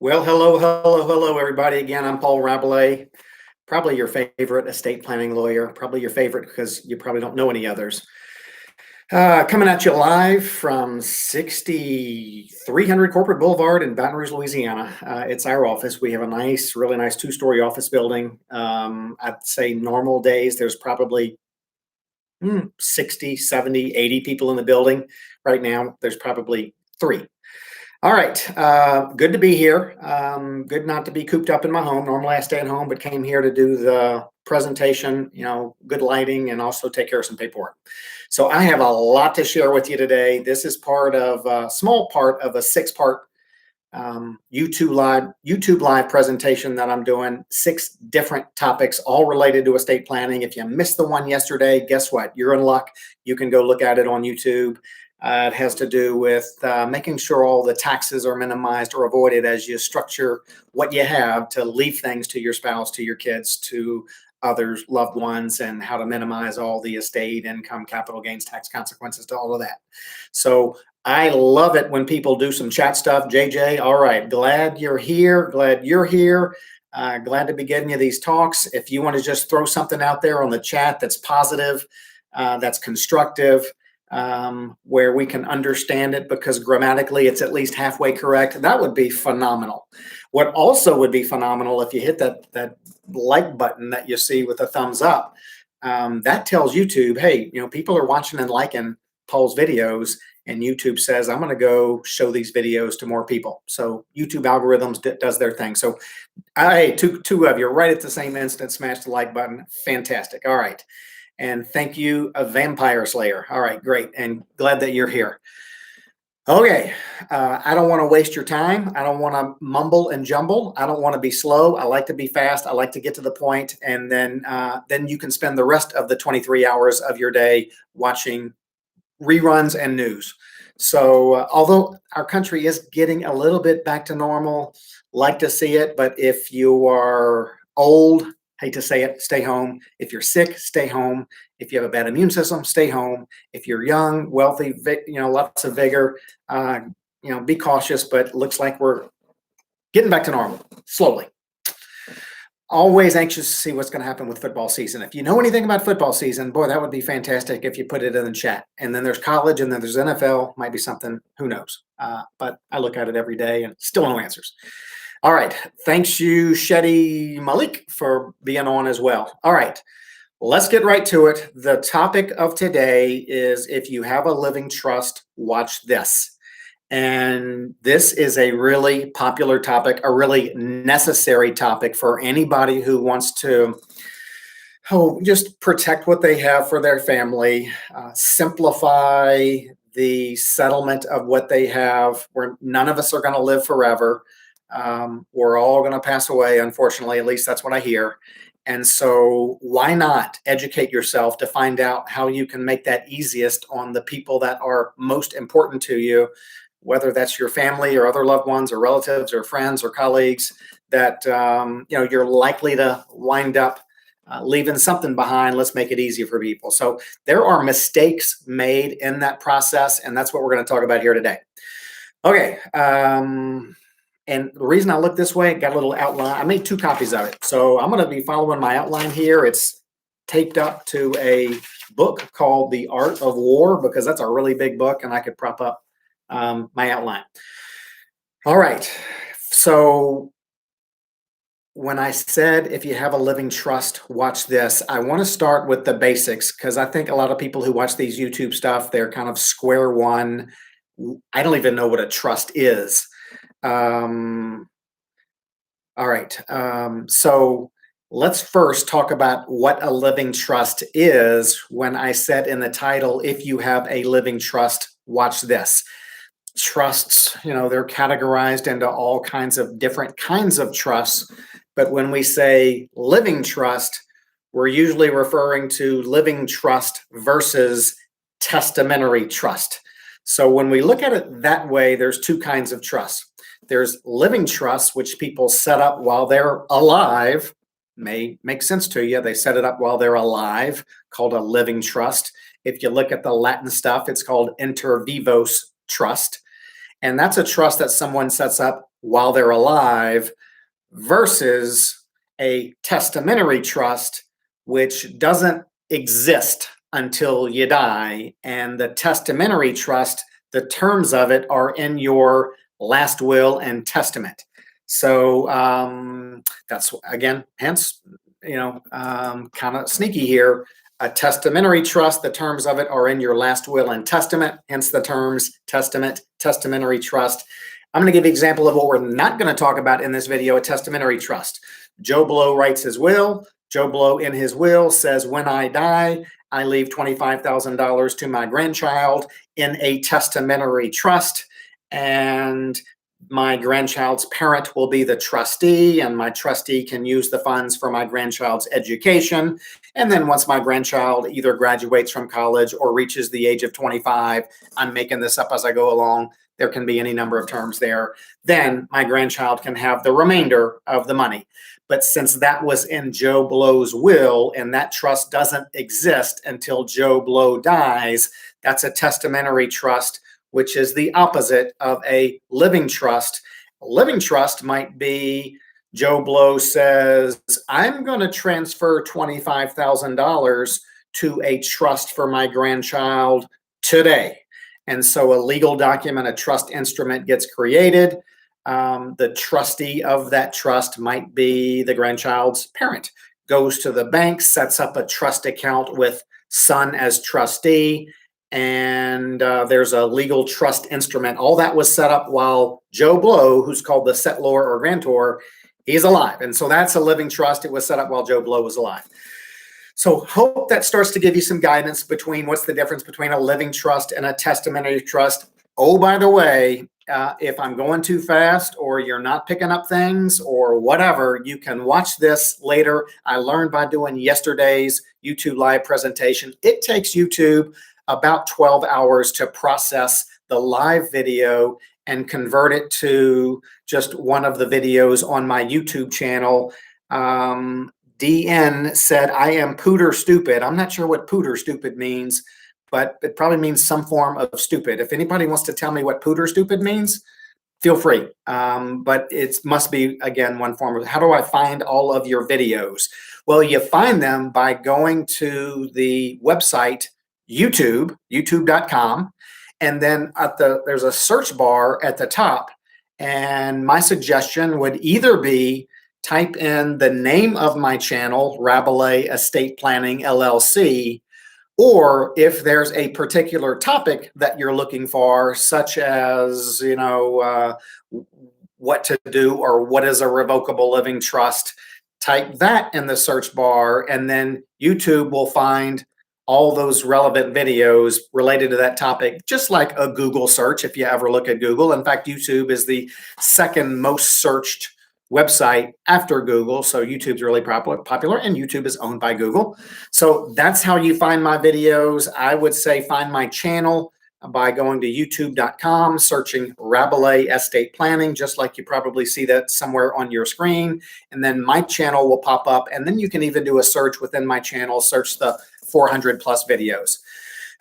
Well, hello, everybody. Again, I'm Paul Rabalais, probably your favorite estate planning lawyer, probably your favorite because you probably don't know any others. Coming at you live from 6300 Corporate Boulevard in Baton Rouge, Louisiana. It's our office. We have a nice, really nice two-story office building. I'd say normal days, there's probably 60, 70, 80 people in the building. Right now, there's probably three. All right. Good to be here. Good not to be cooped up in my home. Normally I stay at home, but came here to do the presentation, good lighting, and also take care of some paperwork. So I have a lot to share with you today. This is part of a small part of a six-part YouTube live presentation that I'm doing. 6 different topics, all related to estate planning. If you missed the one yesterday, guess what? You're in luck. You can go look at it on YouTube. It has to do with making sure all the taxes are minimized or avoided as you structure what you have to leave things to your spouse, to your kids, to others, loved ones, and how to minimize all the estate, income, capital gains, tax consequences to all of that. So I love it when people do some chat stuff. JJ, all right, glad you're here. Glad you're here. Glad to be getting you these talks. If you want to just throw something out there on the chat that's positive, that's constructive, where we can understand it because grammatically it's at least halfway correct, that would be phenomenal. What also would be phenomenal if you hit that like button that you see with a thumbs up, that tells YouTube, hey, people are watching and liking Paul's videos, and YouTube says, I'm going to go show these videos to more people. So YouTube algorithms does their thing. So two of you right at the same instant, smash the like button. Fantastic. All right. And thank you, a Vampire Slayer. All right, great. And glad that you're here. Okay, I don't want to waste your time. I don't want to mumble and jumble. I don't want to be slow. I like to be fast. I like to get to the point, and then you can spend the rest of the 23 hours of your day watching reruns and news. So although our country is getting a little bit back to normal, like to see it, but if you are old, hate to say it, stay home. If you're sick, stay home. If you have a bad immune system, stay home. If you're young, wealthy, lots of vigor, be cautious, but it looks like we're getting back to normal slowly. Always anxious to see what's going to happen with football season. If you know anything about football season, boy, that would be fantastic if you put it in the chat. And then there's college, and then there's NFL, might be something, who knows? But I look at it every day and still no answers. All right. Thanks you, Shetty Malik, for being on as well. All right. Let's get right to it. The topic of today is if you have a living trust, watch this. And this is a really popular topic, a really necessary topic for anybody who wants to just protect what they have for their family, simplify the settlement of what they have, where none of us are going to live forever. We're all going to pass away, unfortunately, at least that's what I hear. And so why not educate yourself to find out how you can make that easiest on the people that are most important to you, whether that's your family or other loved ones or relatives or friends or colleagues that, you're likely to wind up leaving something behind. Let's make it easier for people. So there are mistakes made in that process, and that's what we're going to talk about here today. Okay. And the reason I look this way, got a little outline. I made 2 copies of it. So I'm going to be following my outline here. It's taped up to a book called The Art of War, because that's a really big book, and I could prop up my outline. All right. So when I said, if you have a living trust, watch this, I want to start with the basics, because I think a lot of people who watch these YouTube stuff, they're kind of square one. I don't even know what a trust is. All right. So let's first talk about what a living trust is. When I said in the title, if you have a living trust, watch this. Trusts, they're categorized into all kinds of different kinds of trusts. But when we say living trust, we're usually referring to living trust versus testamentary trust. So when we look at it that way, there's 2 kinds of trusts. There's living trusts, which people set up while they're alive. May make sense to you. They set it up while they're alive, called a living trust. If you look at the Latin stuff, it's called inter vivos trust. And that's a trust that someone sets up while they're alive versus a testamentary trust, which doesn't exist until you die. And the testamentary trust, the terms of it are in your last will and testament. So that's, again, hence, kind of sneaky here. A testamentary trust, the terms of it are in your last will and testament, hence the terms testament, testamentary trust. I'm going to give you an example of what we're not going to talk about in this video, a testamentary trust. Joe Blow writes his will. Joe Blow in his will says, when I die, I leave $25,000 to my grandchild in a testamentary trust, and my grandchild's parent will be the trustee, and my trustee can use the funds for my grandchild's education. And then once my grandchild either graduates from college or reaches the age of 25, I'm making this up as I go along, there can be any number of terms there, then my grandchild can have the remainder of the money. But since that was in Joe Blow's will and that trust doesn't exist until Joe Blow dies, that's a testamentary trust, which is the opposite of a living trust. A living trust might be Joe Blow says, I'm going to transfer $25,000 to a trust for my grandchild today. And so a legal document, a trust instrument gets created. The trustee of that trust might be the grandchild's parent, goes to the bank, sets up a trust account with son as trustee, and there's a legal trust instrument. All that was set up while Joe Blow, who's called the settlor or grantor, he's alive. And so that's a living trust. It was set up while Joe Blow was alive. So hope that starts to give you some guidance between what's the difference between a living trust and a testamentary trust. Oh, by the way, if I'm going too fast or you're not picking up things or whatever, you can watch this later. I learned by doing yesterday's YouTube live presentation. It takes YouTube about 12 hours to process the live video and convert it to just one of the videos on my YouTube channel. DN said, I am pooter stupid. I'm not sure what pooter stupid means, but it probably means some form of stupid. If anybody wants to tell me what pooter stupid means, feel free. But it must be, again, one form of, how do I find all of your videos? Well, you find them by going to the website, youtube.com. And then there's a search bar at the top. And my suggestion would either be type in the name of my channel, Rabalais Estate Planning, LLC, or if there's a particular topic that you're looking for, such as, what to do or what is a revocable living trust, type that in the search bar, and then YouTube will find all those relevant videos related to that topic, just like a Google search, if you ever look at Google. In fact, YouTube is the second most searched website after Google. So YouTube's really popular, and YouTube is owned by Google. So that's how you find my videos. I would say find my channel by going to youtube.com, searching Rabalais Estate Planning, just like you probably see that somewhere on your screen. And then my channel will pop up. And then you can even do a search within my channel, search the 400 plus videos.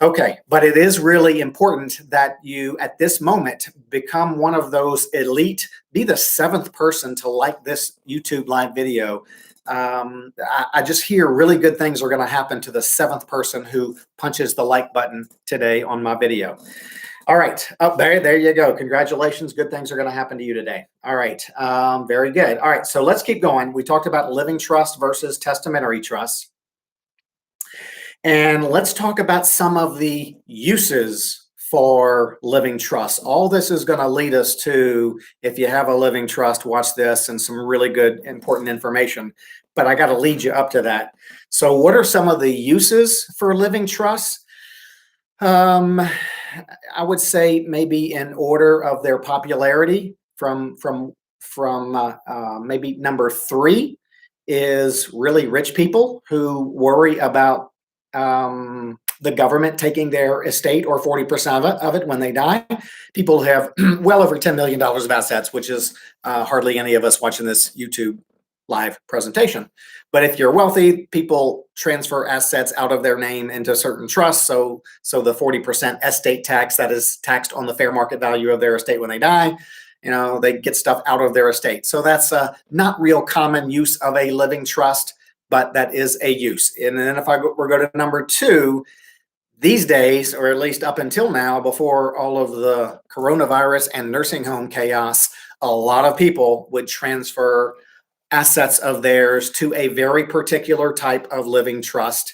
Okay, but it is really important that you, at this moment, become one of those elite, be the 7th person to like this YouTube live video. I just hear really good things are going to happen to the 7th person who punches the like button today on my video. All right, there you go. Congratulations. Good things are going to happen to you today. All right, very good. All right, so let's keep going. We talked about living trust versus testamentary trust. And let's talk about some of the uses for living trust. All this is going to lead us to, if you have a living trust, watch this and some really good, important information. But I got to lead you up to that. So what are some of the uses for living trusts? I would say maybe in order of their popularity from maybe number 3 is really rich people who worry about the government taking their estate or 40% of it when they die. People have well over $10 million of assets, which is hardly any of us watching this YouTube live presentation. But if you're wealthy, people transfer assets out of their name into certain trusts. So the 40% estate tax that is taxed on the fair market value of their estate when they die they get stuff out of their estate. So that's not real common use of a living trust, but that is a use. And then if we go to number two, these days, or at least up until now, before all of the coronavirus and nursing home chaos, a lot of people would transfer assets of theirs to a very particular type of living trust,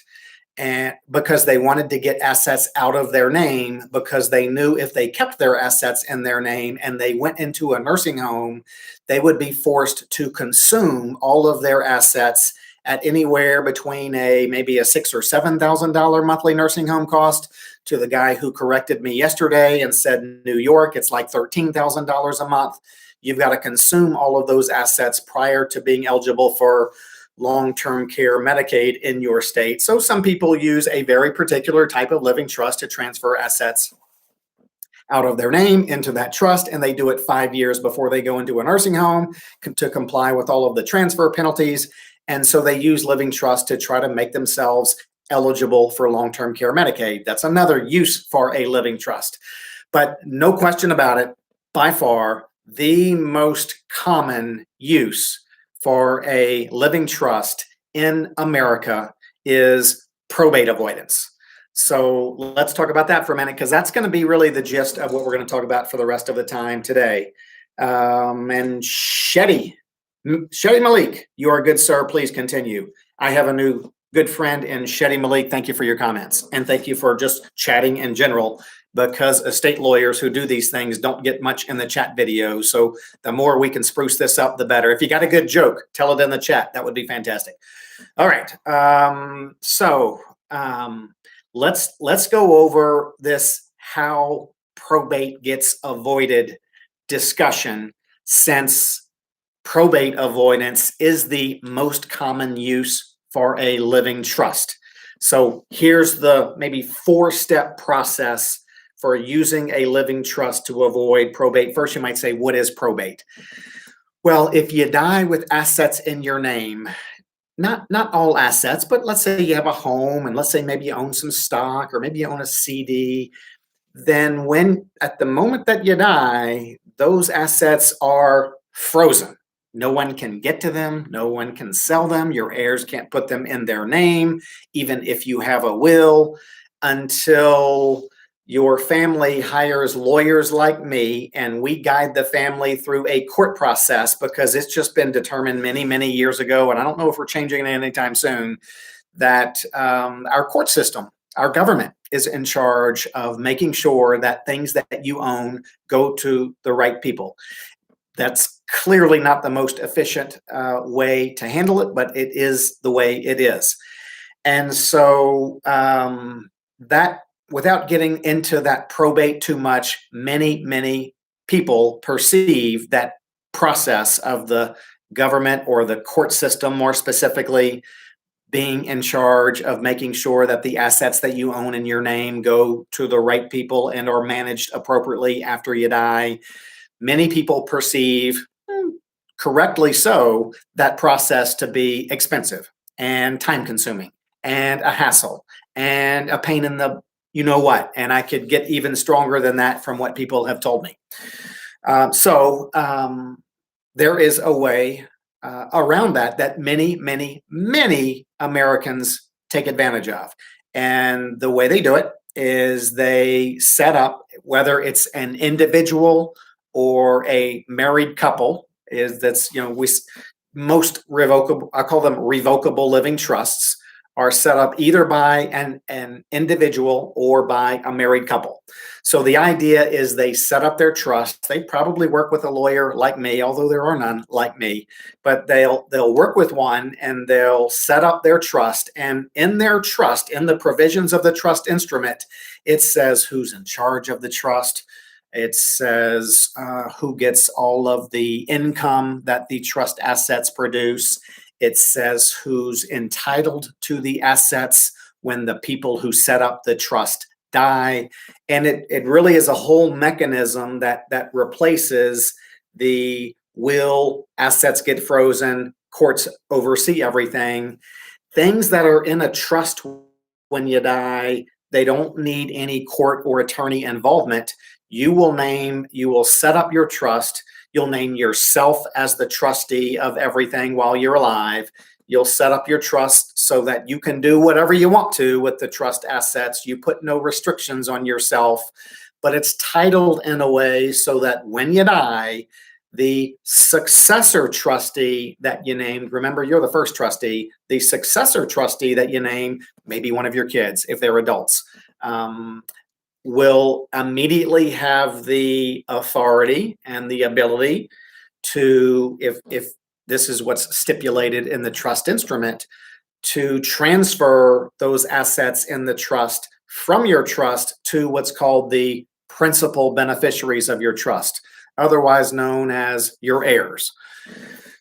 and because they wanted to get assets out of their name, because they knew if they kept their assets in their name and they went into a nursing home, they would be forced to consume all of their assets at anywhere between maybe a $6,000 or $7,000 monthly nursing home cost, to the guy who corrected me yesterday and said New York, it's like $13,000 a month. You've got to consume all of those assets prior to being eligible for long-term care Medicaid in your state. So some people use a very particular type of living trust to transfer assets out of their name into that trust, and they do it 5 years before they go into a nursing home to comply with all of the transfer penalties. And so they use living trust to try to make themselves eligible for long-term care Medicaid. That's another use for a living trust. But no question about it, by far, the most common use for a living trust in America is probate avoidance. So let's talk about that for a minute, because that's going to be really the gist of what we're going to talk about for the rest of the time today. And Shetty Malik, you are good, sir. Please continue. I have a new good friend in Shetty Malik. Thank you for your comments. And thank you for just chatting in general, because estate lawyers who do these things don't get much in the chat video. So the more we can spruce this up, the better. If you got a good joke, tell it in the chat. That would be fantastic. All right. Let's go over this how probate gets avoided discussion, since probate avoidance is the most common use for a living trust. So here's the maybe 4-step process for using a living trust to avoid probate. First, you might say, what is probate? Well, if you die with assets in your name, not all assets, but let's say you have a home, and let's say maybe you own some stock, or maybe you own a CD, then at the moment that you die, those assets are frozen. No one can get to them. No one can sell them. Your heirs can't put them in their name, even if you have a will, until your family hires lawyers like me, and we guide the family through a court process, because it's just been determined many, many years ago, and I don't know if we're changing it anytime soon, that our court system, our government, is in charge of making sure that things that you own go to the right people. That's clearly not the most efficient way to handle it, but it is the way it is. And so that, without getting into that probate too much, many people perceive that process of the government, or the court system more specifically, being in charge of making sure that the assets that you own in your name go to the right people and are managed appropriately after you die. Many people perceive, correctly so, that process to be expensive and time consuming and a hassle and a pain in the you know what. And I could get even stronger than that from what people have told me. There is a way around that many Americans take advantage of. And the way they do it is they set up, whether it's an individual or a married couple, most revocable, I call them revocable living trusts, are set up either by an individual or by a married couple. So the idea is they set up their trust. They probably work with a lawyer like me, although there are none like me, but they'll work with one, and they'll set up their trust. And in their trust, in the provisions of the trust instrument, it says who's in charge of the trust. It says who gets all of the income that the trust assets produce. It says who's entitled to the assets when the people who set up the trust die. And it really is a whole mechanism that replaces the will, assets get frozen, courts oversee everything. Things that are in a trust when you die, they don't need any court or attorney involvement. You will set up your trust. You'll name yourself as the trustee of everything while you're alive. You'll set up your trust so that you can do whatever you want to with the trust assets. You put no restrictions on yourself, but it's titled in a way so that when you die, the successor trustee that you named, remember you're the first trustee, the successor trustee that you name, maybe one of your kids if they're adults, will immediately have the authority and the ability to, if this is what's stipulated in the trust instrument, to transfer those assets in the trust from your trust to what's called the principal beneficiaries of your trust, otherwise known as your heirs.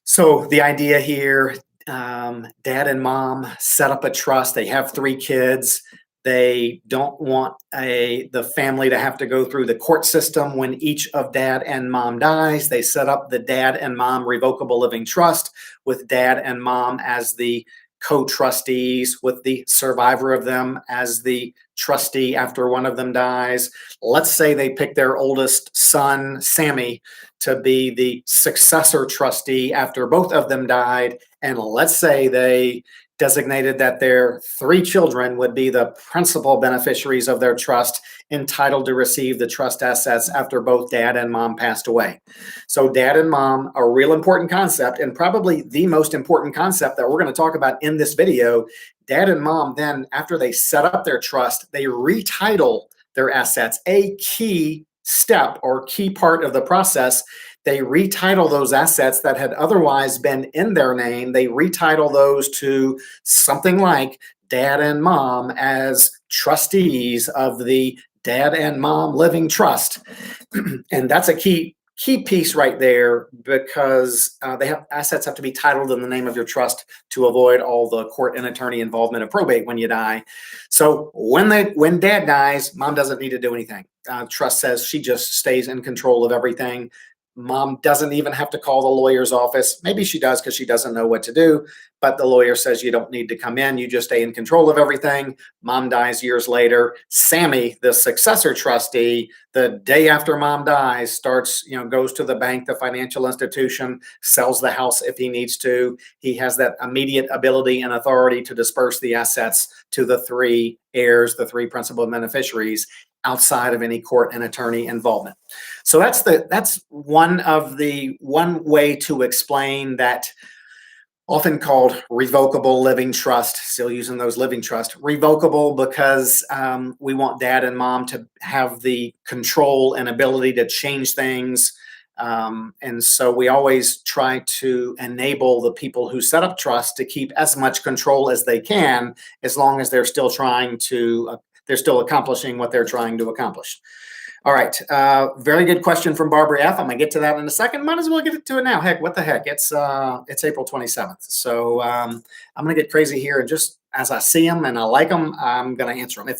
So the idea here, dad and mom set up a trust. They have 3 kids. They don't want the family to have to go through the court system when each of dad and mom dies. They set up the dad and mom revocable living trust with dad and mom as the co-trustees, with the survivor of them as the trustee after one of them dies. Let's say they pick their oldest son, Sammy, to be the successor trustee after both of them died. And let's say they designated that their 3 children would be the principal beneficiaries of their trust, entitled to receive the trust assets after both dad and mom passed away. So dad and mom, a real important concept, and probably the most important concept that we're going to talk about in this video. Dad and mom then, after they set up their trust, they retitle their assets. A key step or key part of the process, they retitle those assets that had otherwise been in their name. They retitle those to something like dad and mom as trustees of the dad and mom living trust. And that's a key piece right there, because assets have to be titled in the name of your trust to avoid all the court and attorney involvement of probate when you die. So when dad dies, mom doesn't need to do anything. Trust says she just stays in control of everything. Mom doesn't even have to call the lawyer's office. Maybe she does because she doesn't know what to do, but the lawyer says you don't need to come in. You just stay in control of everything. Mom dies years later. Sammy, the successor trustee, the day after mom dies, goes to the bank, the financial institution, sells the house if he needs to. He has that immediate ability and authority to disperse the assets to the 3 heirs, the 3 principal beneficiaries, outside of any court and attorney involvement. So that's one way to explain that often called revocable living trust, still using those living trust. Revocable because we want dad and mom to have the control and ability to change things. And so we always try to enable the people who set up trust to keep as much control as they can, as long as they're still accomplishing what they're trying to accomplish. All right. Very good question from Barbara F. I'm going to get to that in a second. Might as well get to it now. Heck, what the heck? It's April 27th. So I'm going to get crazy here. And just as I see them and I like them, I'm going to answer them.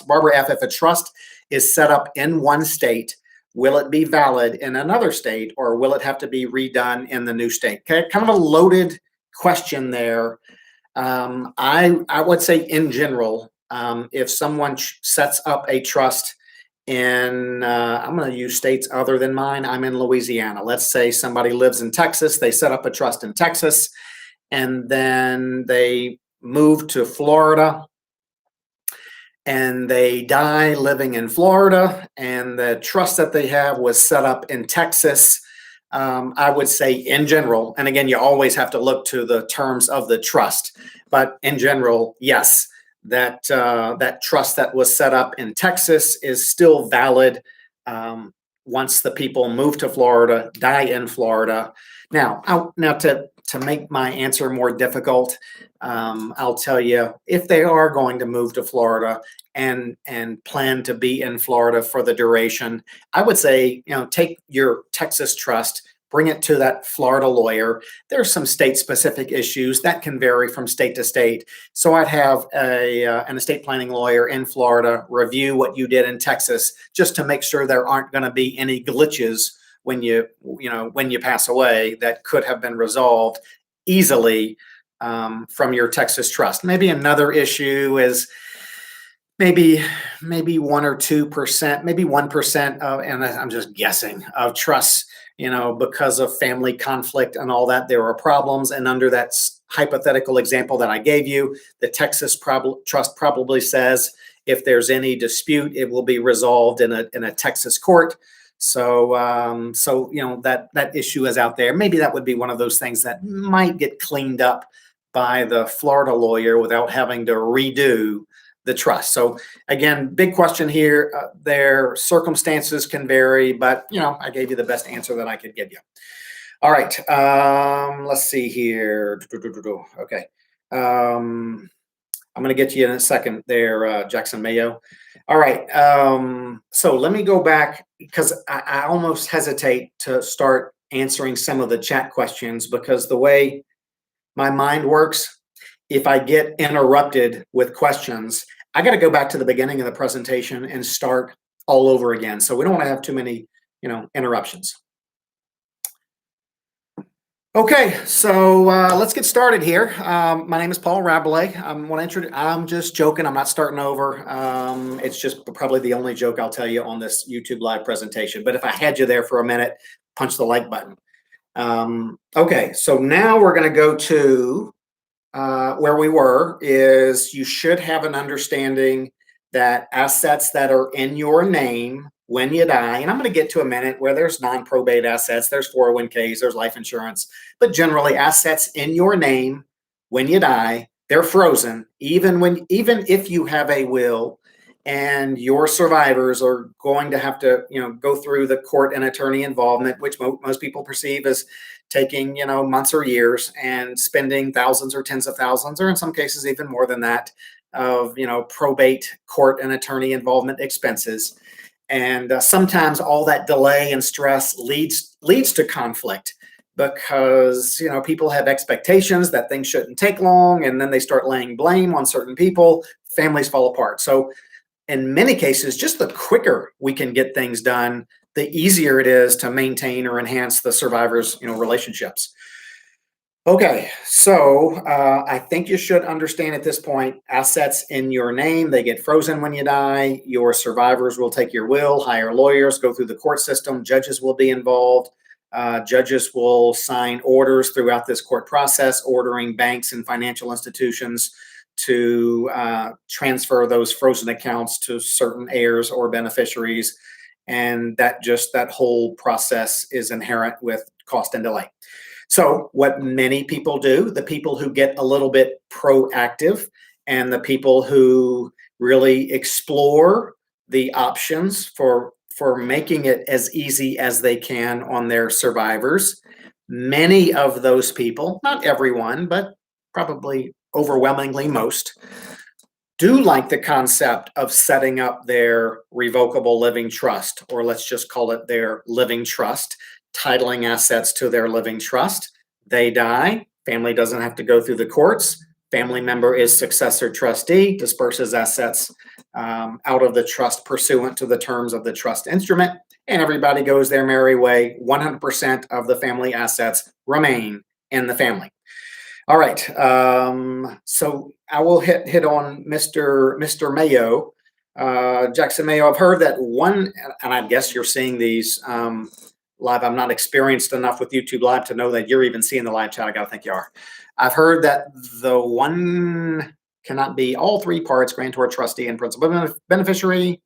Barbara F., if a trust is set up in one state, will it be valid in another state, or will it have to be redone in the new state? Okay, kind of a loaded question there. I would say in general, if someone sets up a trust in, I'm going to use states other than mine. I'm in Louisiana. Let's say somebody lives in Texas. They set up a trust in Texas, and then they move to Florida, and they die living in Florida, and the trust that they have was set up in Texas. I would say in general, and again, you always have to look to the terms of the trust, but in general, yes, that trust that was set up in Texas is still valid once the people move to Florida, die in Florida. Now to make my answer more difficult, I'll tell you, if they are going to move to Florida and plan to be in Florida for the duration, I would say, take your Texas trust, bring it to that Florida lawyer. There's some state-specific issues that can vary from state to state. So I'd have an estate planning lawyer in Florida review what you did in Texas, just to make sure there aren't going to be any glitches when you pass away that could have been resolved easily from your Texas trust. Maybe another issue is maybe 1 or 2%, maybe 1% of, and I'm just guessing, of trusts, because of family conflict and all that, there are problems. And under that hypothetical example that I gave you, the Texas trust probably says if there's any dispute, it will be resolved in a Texas court. So that issue is out there. Maybe that would be one of those things that might get cleaned up by the Florida lawyer without having to redo the trust. So again, big question here. Their circumstances can vary, but I gave you the best answer that I could give you. All right. Let's see here. Okay. I'm going to get you in a second there, Jackson Mayo. All right. So let me go back because I almost hesitate to start answering some of the chat questions because the way my mind works, if I get interrupted with questions, I got to go back to the beginning of the presentation and start all over again. So we don't want to have too many, interruptions. Okay, so let's get started here. My name is Paul Rabalais. I'm just joking. I'm not starting over. It's just probably the only joke I'll tell you on this YouTube live presentation. But if I had you there for a minute, punch the like button. Okay, so now we're going to go to where we were. Is you should have an understanding that assets that are in your name when you die, and I'm going to get to a minute where there's non-probate assets, there's 401ks, there's life insurance, but generally assets in your name when you die, they're frozen, even if you have a will and your survivors are going to have to, go through the court and attorney involvement, which most people perceive as taking, months or years and spending thousands or tens of thousands, or in some cases even more than that, of, probate, court and attorney involvement expenses. And sometimes all that delay and stress leads to conflict because, people have expectations that things shouldn't take long, and then they start laying blame on certain people, families fall apart. So in many cases, just the quicker we can get things done, the easier it is to maintain or enhance the survivors' relationships. Okay, so I think you should understand at this point, assets in your name, they get frozen when you die. Your survivors will take your will, hire lawyers, go through the court system. Judges will be involved. Judges will sign orders throughout this court process, ordering banks and financial institutions to transfer those frozen accounts to certain heirs or beneficiaries. And that whole process is inherent with cost and delay. So what many people do, the people who get a little bit proactive and the people who really explore the options for making it as easy as they can on their survivors, many of those people, not everyone, but probably overwhelmingly most, do like the concept of setting up their revocable living trust, or let's just call it their living trust, titling assets to their living trust. They die, family doesn't have to go through the courts. Family member is successor trustee, disperses assets out of the trust pursuant to the terms of the trust instrument, and everybody goes their merry way. 100% of the family assets remain in the family. All right, so I will hit on Mr. Mayo, Jackson Mayo. I've heard that one, and I guess you're seeing these live. I'm not experienced enough with YouTube Live to know that you're even seeing the live chat. I gotta think you are. I've heard that the one cannot be all three parts: grantor, trustee, and principal beneficiary.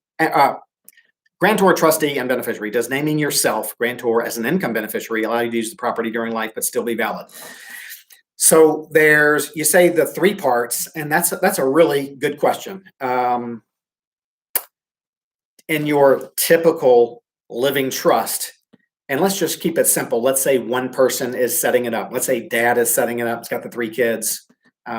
Grantor, trustee, and beneficiary. Does naming yourself grantor as an income beneficiary allow you to use the property during life but still be valid? So you say the three parts, and that's a really good question. In your typical living trust, and let's just keep it simple. Let's say one person is setting it up. Let's say dad is setting it up. He's got the three kids.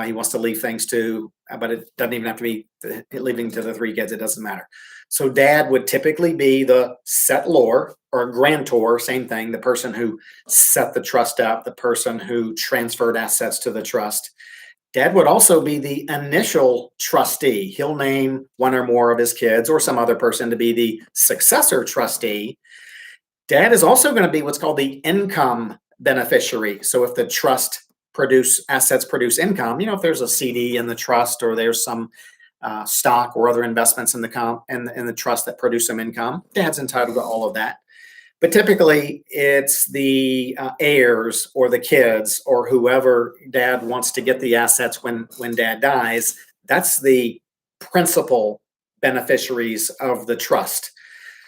He wants to leave things to, but it doesn't even have to be leaving to the three kids. It doesn't matter. So dad would typically be the settlor, or grantor, same thing, the person who set the trust up, the person who transferred assets to the trust. Dad would also be the initial trustee. He'll name one or more of his kids or some other person to be the successor trustee. Dad is also going to be what's called the income beneficiary. So if the trust assets produce income, if there's a CD in the trust or there's some stock or other investments in the trust that produce some income. Dad's entitled to all of that. But typically, it's the heirs or the kids or whoever dad wants to get the assets when dad dies. That's the principal beneficiaries of the trust.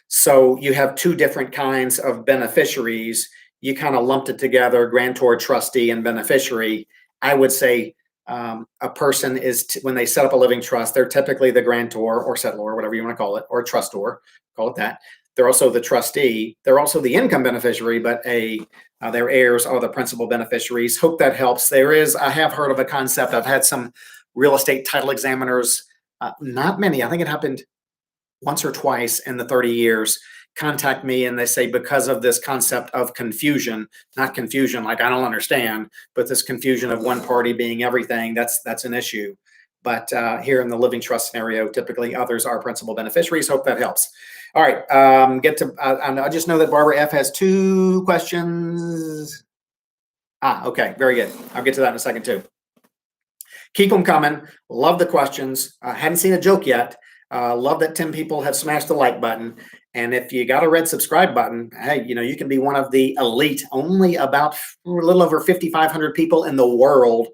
So you have two different kinds of beneficiaries. You kind of lumped it together, grantor, trustee, and beneficiary. I would say a person is, when they set up a living trust, they're typically the grantor or settlor, whatever you want to call it, or trustor, call it that. They're also the trustee. They're also the income beneficiary, but their heirs are the principal beneficiaries. Hope that helps. I have heard of a concept. I've had some real estate title examiners, not many. I think it happened once or twice in the 30 years, contact me and they say, because of this concept of confusion, not confusion like I don't understand, but this confusion of one party being everything, that's an issue. But here in the living trust scenario, typically others are principal beneficiaries. Hope that helps. All right, I just know that Barbara F has 2 questions. Okay, very good. I'll get to that in a second too. Keep them coming. Love the questions. Hadn't seen a joke yet. Love that 10 people have smashed the like button. And if you got a red subscribe button, hey, you can be one of the elite. Only about a little over 5,500 people in the world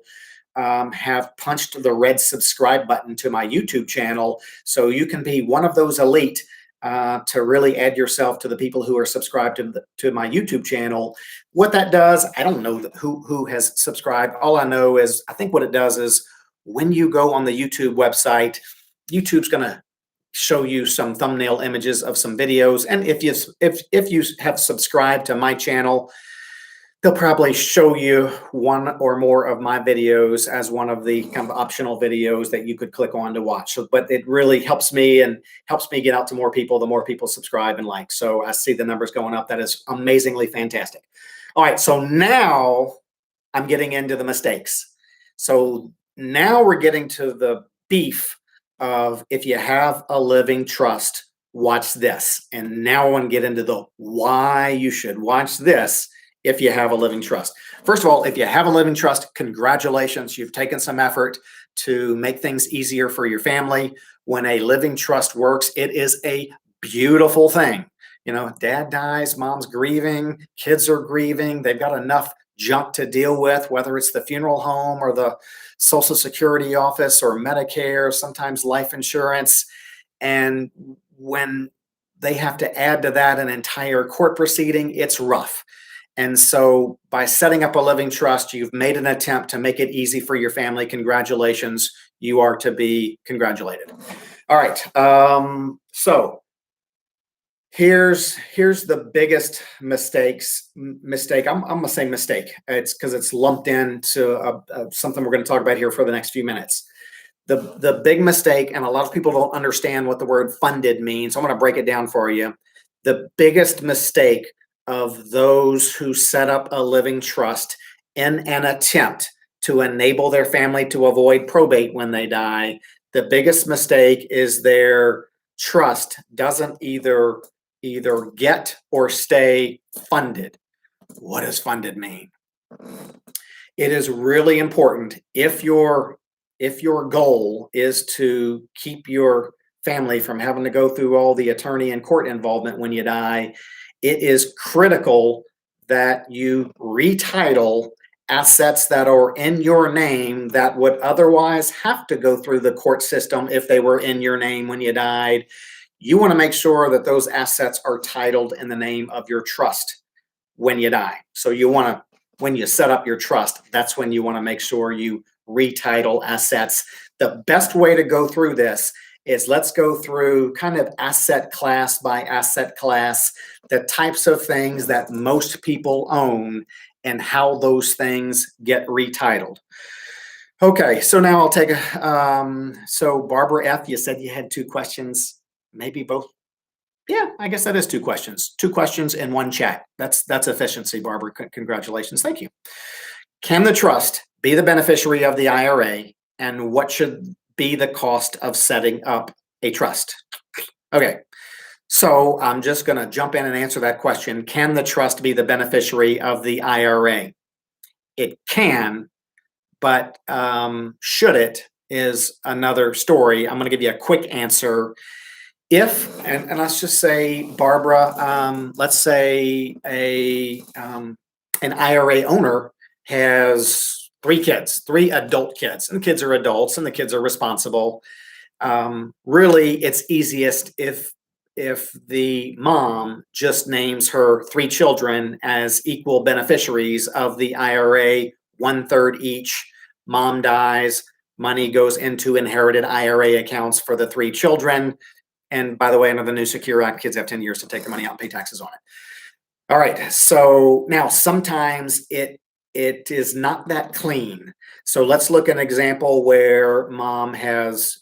have punched the red subscribe button to my YouTube channel. So you can be one of those elite to really add yourself to the people who are subscribed to my YouTube channel. What that does, I don't know who has subscribed. All I know is, I think what it does is, when you go on the YouTube website, YouTube's going to show you some thumbnail images of some videos. And if you have subscribed to my channel, they'll probably show you one or more of my videos as one of the kind of optional videos that you could click on to watch. But it really helps me and helps me get out to more people, the more people subscribe and like. So I see the numbers going up. That is amazingly fantastic. All right, so now I'm getting into the mistakes. So now we're getting to the beef of, if you have a living trust, watch this. And now I want to get into the why you should watch this if you have a living trust. First of all, if you have a living trust, congratulations. You've taken some effort to make things easier for your family. When a living trust works, it is a beautiful thing. Dad dies, mom's grieving, kids are grieving. They've got enough junk to deal with, whether it's the funeral home or the Social Security office or Medicare, sometimes life insurance. And when they have to add to that an entire court proceeding, it's rough. And so by setting up a living trust, you've made an attempt to make it easy for your family. Congratulations. You are to be congratulated. All right. So here's the biggest mistake. I'm going to say mistake. It's because it's lumped into something we're going to talk about here for the next few minutes. The big mistake, and a lot of people don't understand what the word funded means. I'm going to break it down for you. The biggest mistake of those who set up a living trust in an attempt to enable their family to avoid probate when they die, the biggest mistake is their trust doesn't either get or stay funded. What does funded mean? It is really important, if your goal is to keep your family from having to go through all the attorney and court involvement when you die, it is critical that you retitle assets that are in your name that would otherwise have to go through the court system if they were in your name when you died. You want to make sure that those assets are titled in the name of your trust when you die. So when you set up your trust, that's when you want to make sure you retitle assets. The best way to go through this is, let's go through kind of asset class by asset class, the types of things that most people own and how those things get retitled. Okay, so now I'll take so Barbara F., you said you had 2 questions, maybe both. Yeah, I guess that is 2 questions. 2 questions in one chat. That's efficiency, Barbara. Congratulations. Thank you. Can the trust be the beneficiary of the IRA, and what should be the cost of setting up a trust? Okay, so I'm just going to jump in and answer that question. Can the trust be the beneficiary of the IRA? It can, but should it? is another story. I'm going to give you a quick answer. If, and let's just say, Barbara, let's say an IRA owner has 3 kids, 3 adult kids, and the kids are adults and the kids are responsible. Really, it's easiest if the mom just names her 3 children as equal beneficiaries of the IRA, 1/3 each. Mom dies, money goes into inherited IRA accounts for the 3 children. And by the way, under the new Secure Act, kids have 10 years to take the money out and pay taxes on it. All right. So now sometimes it is not that clean. So let's look at an example where mom has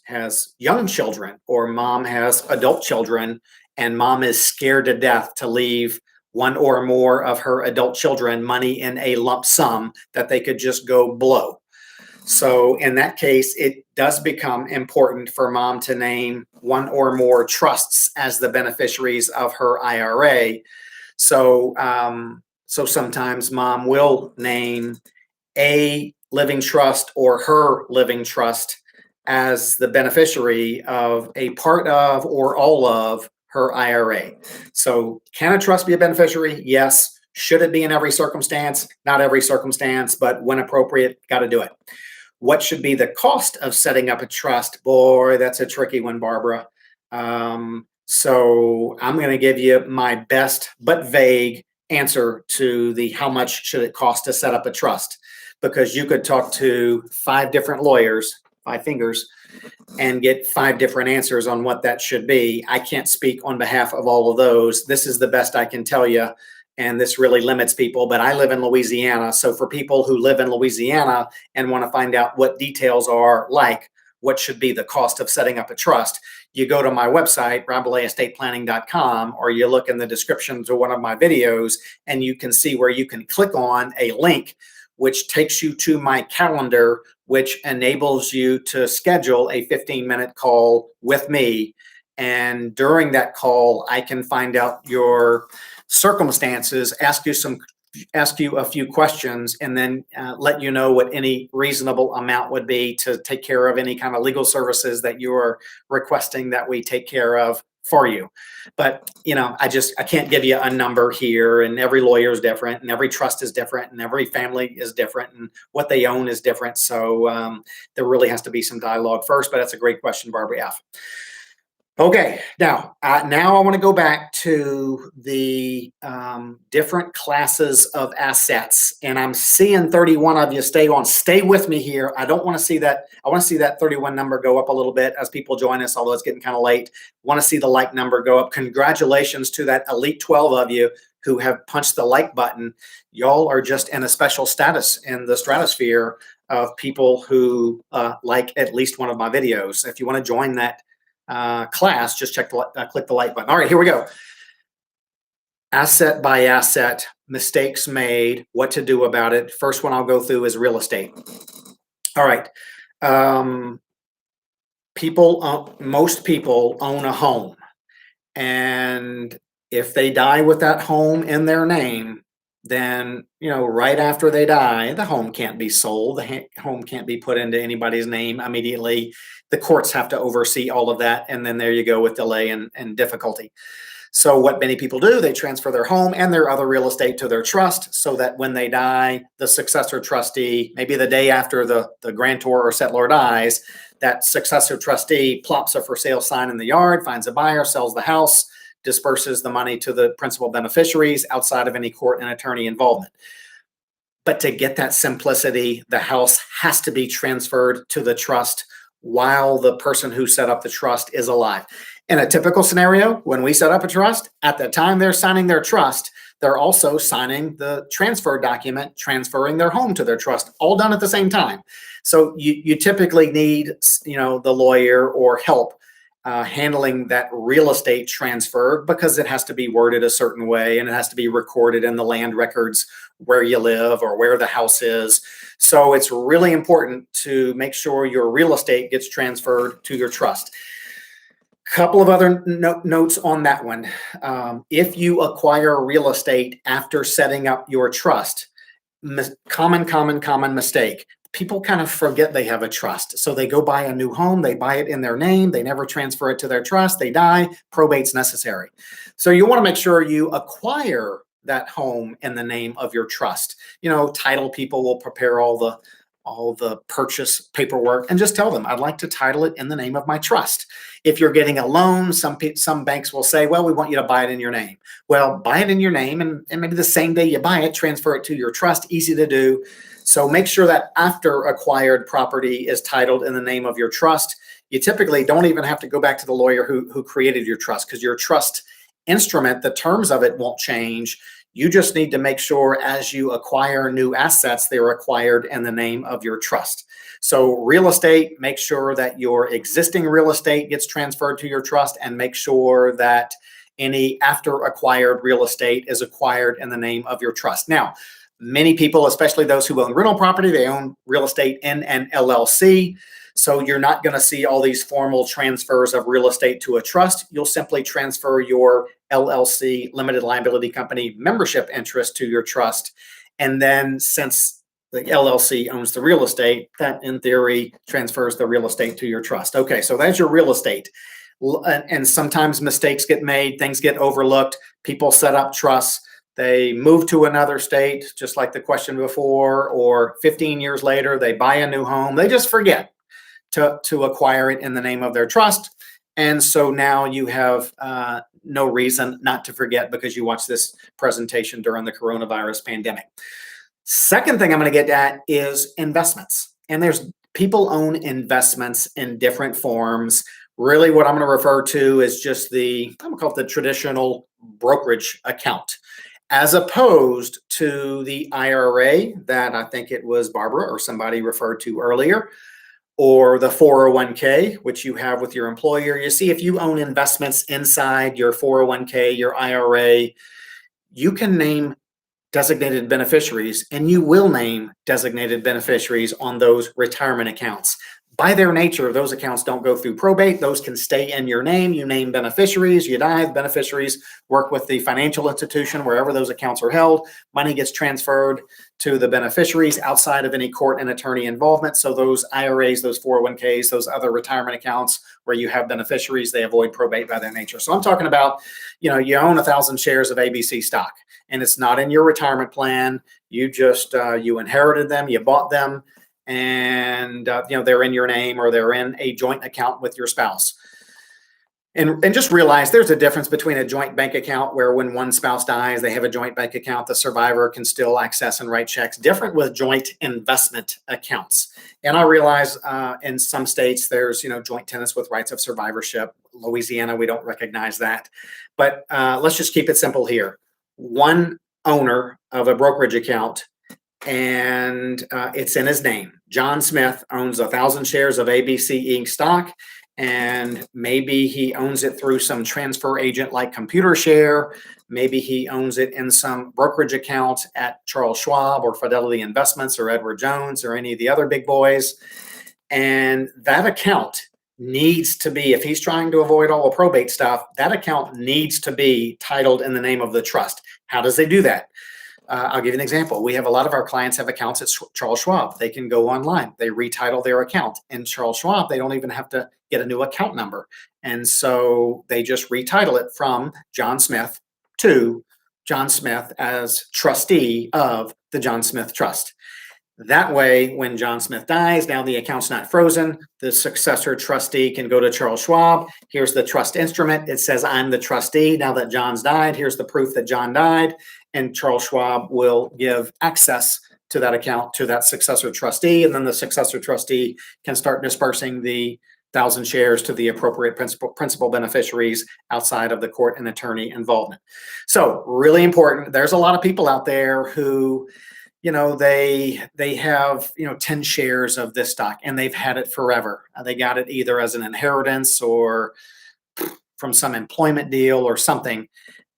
young children, or mom has adult children, and mom is scared to death to leave one or more of her adult children money in a lump sum that they could just go blow. So in that case, it does become important for mom to name one or more trusts as the beneficiaries of her IRA. So, so sometimes mom will name a living trust or her living trust as the beneficiary of a part of or all of her IRA. So can a trust be a beneficiary? Yes. Should it be in every circumstance? Not every circumstance, but when appropriate, got to do it. What should be the cost of setting up a trust? Boy, that's a tricky one, Barbara. So I'm going to give you my best but vague answer to the how much should it cost to set up a trust, because you could talk to 5 different lawyers, 5 fingers, and get 5 different answers on what that should be. I can't speak on behalf of all of those. This is the best I can tell you. And this really limits people, but I live in Louisiana. So for people who live in Louisiana and want to find out what details are, like what should be the cost of setting up a trust, you go to my website, RabalaiSestatePlanning.com, or you look in the description to one of my videos, and you can see where you can click on a link, which takes you to my calendar, which enables you to schedule a 15-minute call with me. And during that call, I can find out your circumstances, ask you a few questions, and then let you know what any reasonable amount would be to take care of any kind of legal services that you are requesting that we take care of for you. But I can't give you a number here, and every lawyer is different, and every trust is different, and every family is different, and what they own is different. So there really has to be some dialogue first. But that's a great question, Barbara F. Okay, now I want to go back to the different classes of assets, and I'm seeing 31 of you. Stay with me here. I don't want to see that. I want to see that 31 number go up a little bit as people join us, although it's getting kind of late. Want to see the like number go up. Congratulations to that elite 12 of you who have punched the like button. Y'all are just in a special status in the stratosphere of people who like at least one of my videos. If you want to join that class, just click the like button. All right, here we go. Asset by asset, mistakes made, what to do about it. First one I'll go through is real estate. All right. Most people own a home, and if they die with that home in their name, then right after they die, the home can't be sold. The home can't be put into anybody's name immediately. The courts have to oversee all of that, and then there you go with delay and difficulty. So what many people do, they transfer their home and their other real estate to their trust, so that when they die, the successor trustee, maybe the day after the grantor or settlor dies, that successor trustee plops a for sale sign in the yard, finds a buyer, sells the house, disperses the money to the principal beneficiaries outside of any court and attorney involvement. But to get that simplicity, the house has to be transferred to the trust while the person who set up the trust is alive. In a typical scenario, when we set up a trust, at the time they're signing their trust, they're also signing the transfer document, transferring their home to their trust, all done at the same time. So you typically need, the lawyer or help handling that real estate transfer, because it has to be worded a certain way, and it has to be recorded in the land records where you live or where the house is. So it's really important to make sure your real estate gets transferred to your trust. Couple of other notes on that one. If you acquire real estate after setting up your trust, common mistake. people kind of forget they have a trust. So they go buy a new home, they buy it in their name, they never transfer it to their trust, they die, probate's necessary. So you want to make sure you acquire that home in the name of your trust. Title people will prepare all the purchase paperwork and just tell them, I'd like to title it in the name of my trust. If you're getting a loan, some banks will say, well, we want you to buy it in your name. Well, buy it in your name, and maybe the same day you buy it, transfer it to your trust. Easy to do. So make sure that after acquired property is titled in the name of your trust. You typically don't even have to go back to the lawyer who created your trust, because your trust instrument, the terms of it won't change. You just need to make sure as you acquire new assets, they're acquired in the name of your trust. So real estate, make sure that your existing real estate gets transferred to your trust, and make sure that any after acquired real estate is acquired in the name of your trust. Now, many people, especially those who own rental property, they own real estate in an LLC. So you're not going to see all these formal transfers of real estate to a trust. You'll simply transfer your LLC, limited liability company, membership interest to your trust. And then since the LLC owns the real estate, that in theory transfers the real estate to your trust. Okay, so that's your real estate. And sometimes mistakes get made, things get overlooked. People set up trusts. They move to another state, just like the question before, or 15 years later, they buy a new home. They just forget to acquire it in the name of their trust. And so now you have no reason not to forget, because you watched this presentation during the coronavirus pandemic. Second thing I'm going to get at is investments. And there's people own investments in different forms. Really what I'm going to refer to is just I'm going to call it the traditional brokerage account, as opposed to the IRA that I think it was Barbara or somebody referred to earlier, or the 401k, which you have with your employer. You see, if you own investments inside your 401k, your IRA, you can name designated beneficiaries, and you will name designated beneficiaries on those retirement accounts. By their nature, those accounts don't go through probate. Those can stay in your name. You name beneficiaries, you die, the beneficiaries work with the financial institution wherever those accounts are held. Money gets transferred to the beneficiaries outside of any court and attorney involvement. So those IRAs, those 401ks, those other retirement accounts where you have beneficiaries, they avoid probate by their nature. So I'm talking about, you own 1,000 shares of ABC stock, and it's not in your retirement plan. You just, you inherited them, you bought them, and they're in your name, or they're in a joint account with your spouse. And just realize there's a difference between a joint bank account, where when one spouse dies, they have a joint bank account, the survivor can still access and write checks. Different with joint investment accounts. And I realize in some states there's joint tenants with rights of survivorship. Louisiana, we don't recognize that. But let's just keep it simple here. One owner of a brokerage account, and it's in his name. John Smith owns 1,000 shares of ABC Inc. stock, and maybe he owns it through some transfer agent like ComputerShare. Maybe he owns it in some brokerage account at Charles Schwab or Fidelity Investments or Edward Jones or any of the other big boys. And that account needs to be, if he's trying to avoid all the probate stuff, that account needs to be titled in the name of the trust. How does they do that? I'll give you an example. We have a lot of our clients have accounts at Charles Schwab. They can go online. They retitle their account. In Charles Schwab, they don't even have to get a new account number. And so they just retitle it from John Smith to John Smith as trustee of the John Smith Trust. That way, when John Smith dies, now the account's not frozen. The successor trustee can go to Charles Schwab. Here's the trust instrument. It says, I'm the trustee. Now that John's died, here's the proof that John died. And Charles Schwab will give access to that account to that successor trustee. And then the successor trustee can start dispersing the 1,000 shares to the appropriate principal beneficiaries outside of the court and attorney involvement. So really important. There's a lot of people out there who, they have, 10 shares of this stock, and they've had it forever. They got it either as an inheritance or from some employment deal or something.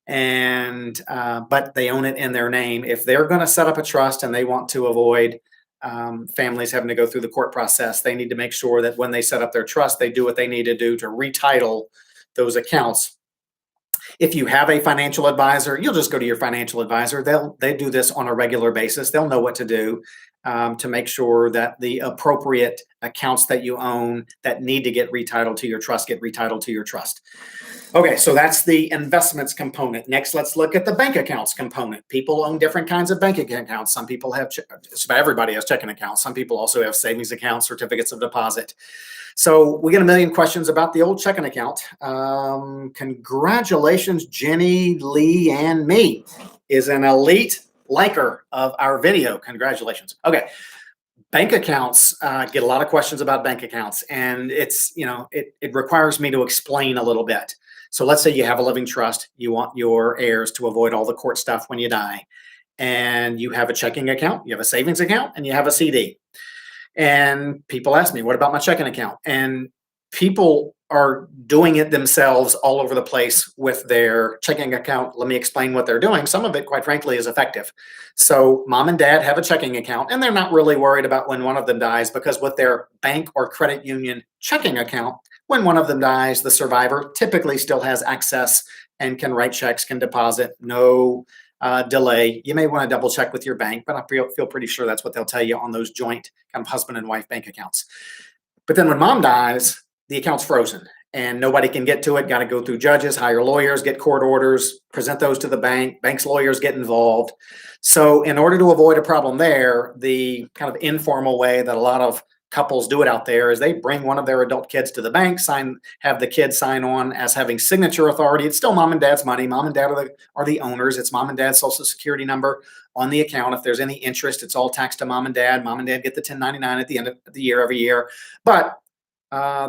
And but they own it in their name. If they're going to set up a trust and they want to avoid families having to go through the court process, they need to make sure that when they set up their trust, they do what they need to do to retitle those accounts. If you have a financial advisor, you'll just go to your financial advisor. They do this on a regular basis. They'll know what to do. to make sure that the appropriate accounts that you own that need to get retitled to your trust get retitled to your trust. Okay, so that's the investments component. Next, let's look at the bank accounts component. People own different kinds of bank accounts. Some people have, just about everybody has checking accounts. Some people also have savings accounts, certificates of deposit. So we get a million questions about the old checking account. Congratulations, Jenny, Lee, and me is an elite liker of our video. Congratulations. Okay. Bank accounts get a lot of questions about bank accounts, and it's, it requires me to explain a little bit. So let's say you have a living trust, you want your heirs to avoid all the court stuff when you die, and you have a checking account, you have a savings account, and you have a CD. And people ask me, what about my checking account? And people are doing it themselves all over the place with their checking account. Let me explain what they're doing. Some of it, quite frankly, is effective. So mom and dad have a checking account, and they're not really worried about when one of them dies, because with their bank or credit union checking account, when one of them dies, the survivor typically still has access and can write checks, can deposit, no delay. You may want to double check with your bank, but I feel pretty sure that's what they'll tell you on those joint kind of husband and wife bank accounts. But then when mom dies, the account's frozen and nobody can get to it. Got to go through judges, hire lawyers, get court orders, present those to the bank. Bank's lawyers get involved. So in order to avoid a problem there, the kind of informal way that a lot of couples do it out there is they bring one of their adult kids to the bank, have the kids sign on as having signature authority. It's still mom and dad's money. Mom and dad are the owners. It's mom and dad's social security number on the account. If there's any interest, it's all taxed to mom and dad. Mom and dad get the 1099 at the end of the year every year. But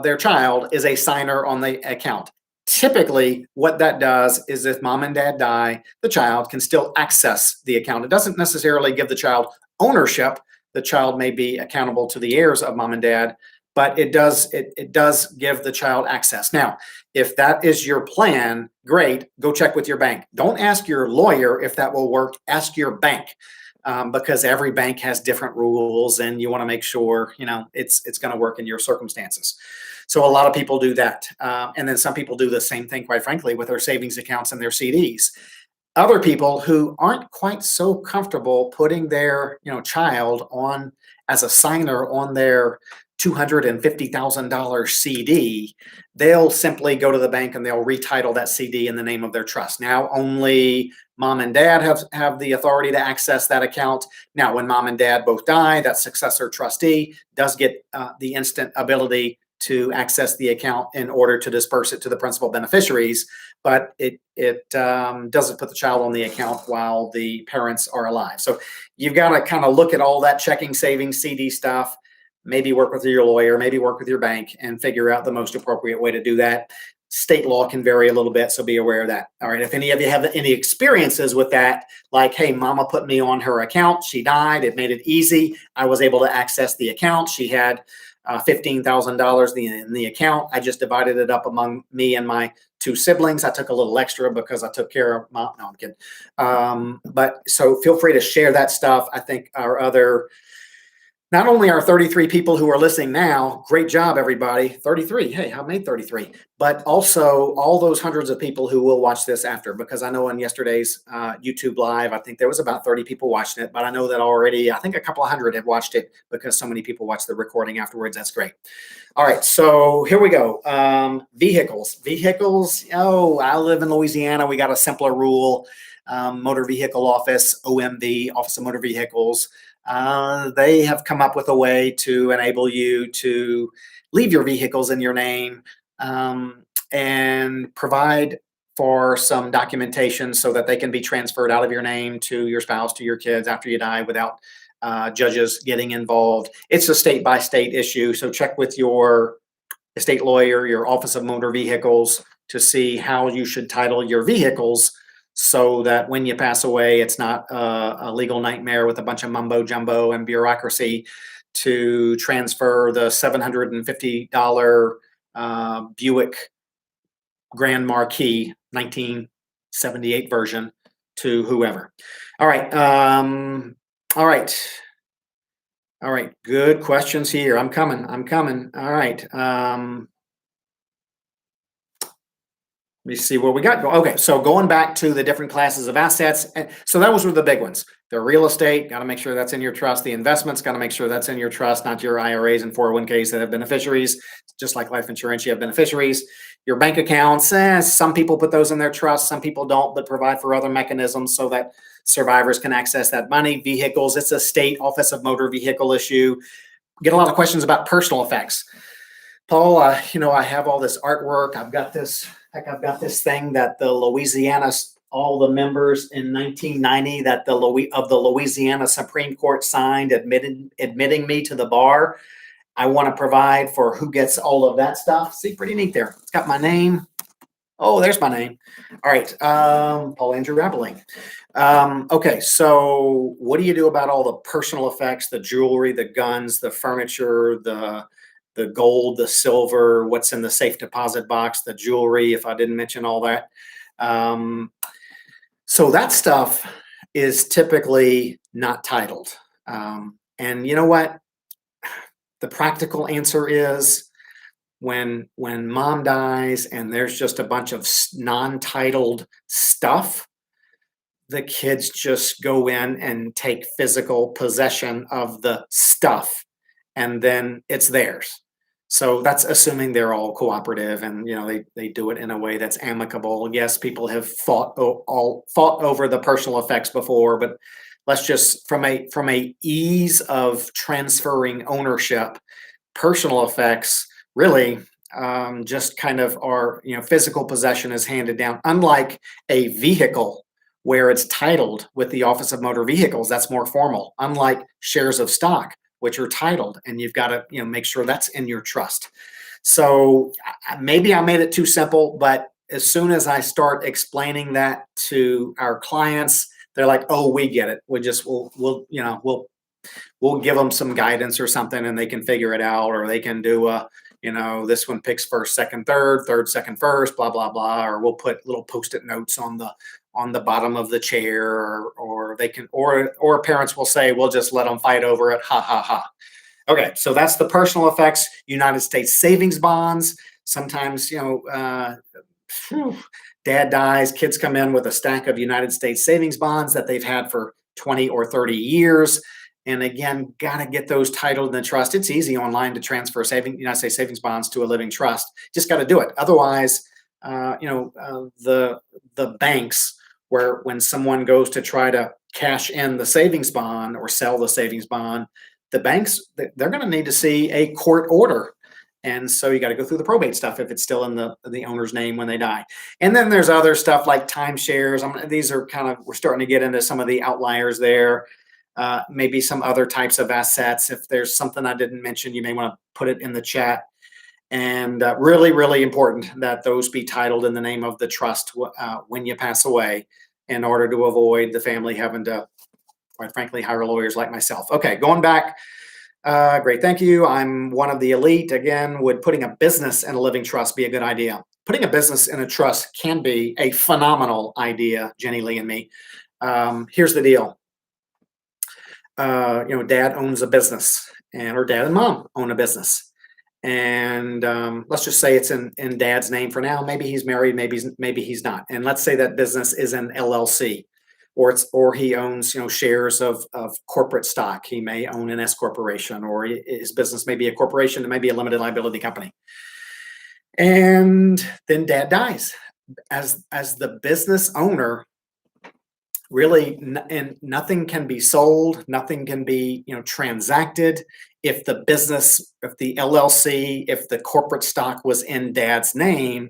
their child is a signer on the account. Typically, what that does is if mom and dad die, the child can still access the account. It doesn't necessarily give the child ownership. The child may be accountable to the heirs of mom and dad, but it does give the child access. Now, if that is your plan, great, go check with your bank. Don't ask your lawyer if that will work. Ask your bank. Because every bank has different rules, and you want to make sure it's going to work in your circumstances. So a lot of people do that, and then some people do the same thing, quite frankly, with their savings accounts and their CDs. Other people who aren't quite so comfortable putting their child on as a signer on their $250,000 CD, they'll simply go to the bank and they'll retitle that CD in the name of their trust. Now only mom and dad have the authority to access that account. Now, when mom and dad both die, that successor trustee does get the instant ability to access the account in order to disperse it to the principal beneficiaries, but it doesn't put the child on the account while the parents are alive. So you've got to kind of look at all that checking, savings, CD stuff, maybe work with your lawyer, maybe work with your bank and figure out the most appropriate way to do that. State law can vary a little bit, so be aware of that. All right, if any of you have any experiences with that, like, hey, mama put me on her account, she died, it made it easy, I was able to access the account, she had $15,000 in the account, I just divided it up among me and my two siblings. I took a little extra because I took care of mom. No, I'm kidding. But so feel free to share that stuff. I think not only our 33 people who are listening now, great job, everybody. 33, hey, I made 33. But also all those hundreds of people who will watch this after, because I know in yesterday's YouTube Live, I think there was about 30 people watching it, but I know that already, I think a couple of hundred have watched it because so many people watch the recording afterwards. That's great. All right, so here we go. Vehicles. Oh, I live in Louisiana. We got a simpler rule. Motor Vehicle Office, OMV, Office of Motor Vehicles. They have come up with a way to enable you to leave your vehicles in your name and provide for some documentation so that they can be transferred out of your name to your spouse, to your kids after you die without judges getting involved. It's a state-by-state issue, so check with your estate lawyer, your Office of Motor Vehicles, to see how you should title your vehicles so that when you pass away, it's not a legal nightmare with a bunch of mumbo jumbo and bureaucracy to transfer the $750 Buick Grand Marquis 1978 version to whoever. All right. All right. Good questions here. I'm coming. All right. Let me see what we got. Okay, so going back to the different classes of assets. So those were the big ones. The real estate, got to make sure that's in your trust. The investments, got to make sure that's in your trust, not your IRAs and 401ks that have beneficiaries. Just like life insurance, you have beneficiaries. Your bank accounts, some people put those in their trust, some people don't, but provide for other mechanisms so that survivors can access that money. Vehicles, it's a state Office of Motor Vehicle issue. Get a lot of questions about personal effects. Paul, I have all this artwork. I've got this thing that the Louisiana, all the members in 1990 that the Louisiana Supreme Court signed admitting me to the bar. I want to provide for who gets all of that stuff. See, pretty neat there. It's got my name. Oh, there's my name. All right. Paul Andrew Rabalais. Okay. So what do you do about all the personal effects, the jewelry, the guns, the furniture, the gold, the silver, what's in the safe deposit box, the jewelry, if I didn't mention all that. So that stuff is typically not titled. And you know what? The practical answer is when mom dies and there's just a bunch of non-titled stuff, the kids just go in and take physical possession of the stuff, and then it's theirs. So that's assuming they're all cooperative and they do it in a way that's amicable. Yes, people have fought over the personal effects before, but let's just from a ease of transferring ownership, personal effects really just kind of are, physical possession is handed down. Unlike a vehicle where it's titled with the Office of Motor Vehicles, that's more formal. Unlike shares of stock, which are titled, and you've got to make sure that's in your trust. So maybe I made it too simple, but as soon as I start explaining that to our clients, they're like, "Oh, we get it. We'll give them some guidance or something, and they can figure it out, or they can do this one picks first, second, third, second, first, blah blah blah, or we'll put little post-it notes on the bottom of the chair, or they can, or parents will say, we'll just let them fight over it, ha ha ha." Okay, so that's the personal effects. United States savings bonds. Sometimes dad dies, kids come in with a stack of United States savings bonds that they've had for 20 or 30 years. And again, got to get those titled in the trust. It's easy online to transfer United States savings bonds to a living trust. Just got to do it. Otherwise, the banks, where when someone goes to try to cash in the savings bond or sell the savings bond, the banks, they're going to need to see a court order. And so you got to go through the probate stuff if it's still in the owner's name when they die. And then there's other stuff like timeshares. These are we're starting to get into some of the outliers there. Maybe some other types of assets. If there's something I didn't mention, you may want to put it in the chat. And really, really important that those be titled in the name of the trust when you pass away, in order to avoid the family having to, quite frankly, hire lawyers like myself. Okay, going back. Great, thank you. I'm one of the elite. Again, would putting a business in a living trust be a good idea? Putting a business in a trust can be a phenomenal idea, Jenny Lee and me. Here's the deal. Dad owns a business, or dad and mom own a business. And let's just say it's in dad's name for now. Maybe he's married, maybe he's not. And let's say that business is an LLC, or he owns shares of corporate stock. He may own an S corporation, or his business may be a corporation, it may be a limited liability company. And then dad dies. As the business owner, really, and nothing can be sold, nothing can be transacted if the business, if the LLC, if the corporate stock was in dad's name,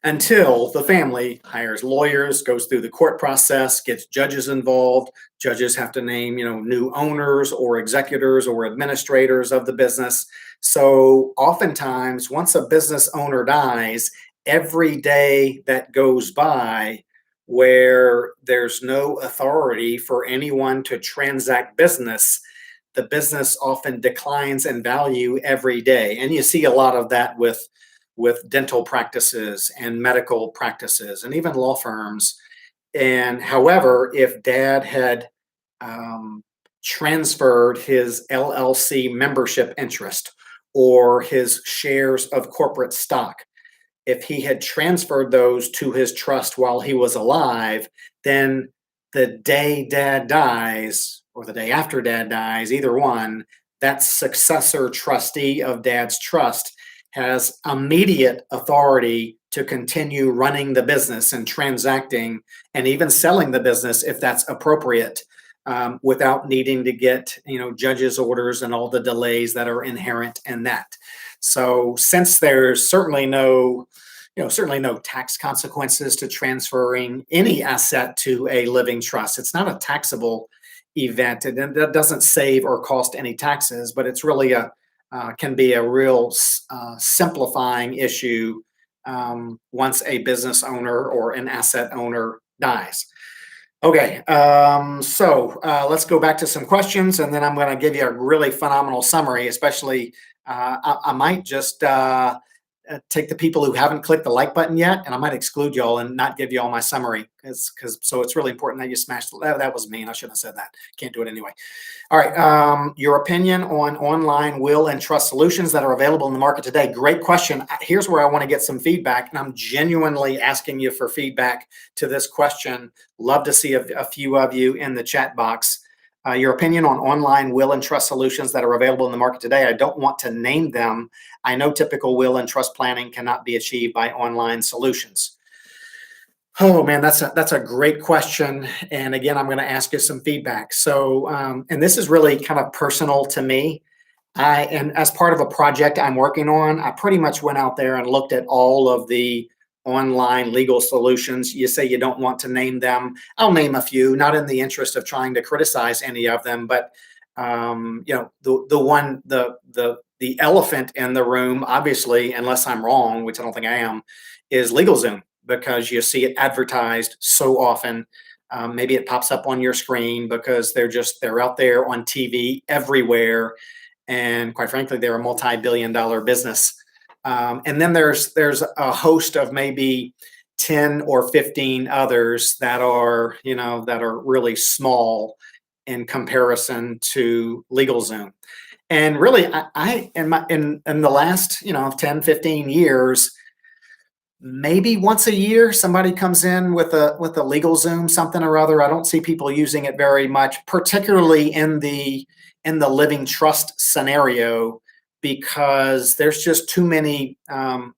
until the family hires lawyers, goes through the court process, gets judges involved. Judges have to name new owners or executors or administrators of the business. So oftentimes, once a business owner dies, every day that goes by where there's no authority for anyone to transact business, the business often declines in value every day. And you see a lot of that with dental practices and medical practices and even law firms. And however, if dad had transferred his LLC membership interest or his shares of corporate stock, if he had transferred those to his trust while he was alive, then the day dad dies or the day after dad dies, either one, that successor trustee of dad's trust has immediate authority to continue running the business and transacting and even selling the business if that's appropriate, without needing to get, judge's orders and all the delays that are inherent in that. So since there's certainly no tax consequences to transferring any asset to a living trust. It's not a taxable event, and that doesn't save or cost any taxes, but it's really can be a real simplifying issue once a business owner or an asset owner dies. Okay, so let's go back to some questions, and then I'm going to give you a really phenomenal summary. Especially, I might just take the people who haven't clicked the like button yet, and I might exclude y'all and not give you all my summary, because so it's really important that you smash that was mean. I shouldn't have said that. Can't do it anyway. All right, your opinion on online will and trust solutions that are available in the market today. Great question. Here's where I want to get some feedback, and I'm genuinely asking you for feedback to this question. Love to see a few of you in the chat box. Your opinion on online will and trust solutions that are available in the market today. I don't want to name them. I know typical will and trust planning cannot be achieved by online solutions. Oh man, that's a great question. And again, I'm going to ask you some feedback. So, and this is really kind of personal to me. And as part of a project I'm working on, I pretty much went out there and looked at all of the online legal solutions. You say you don't want to name them. I'll name a few, not in the interest of trying to criticize any of them, but the elephant in the room, obviously, unless I'm wrong, which I don't think I am, is LegalZoom, because you see it advertised so often. Maybe it pops up on your screen because they're out there on TV everywhere, and quite frankly, they're a multi-billion-dollar business. And then there's a host of maybe 10 or 15 others that are really small in comparison to LegalZoom. And really, I in the last 10, 15 years, maybe once a year somebody comes in with a LegalZoom something or other. I don't see people using it very much, particularly in the living trust scenario, because there's just too many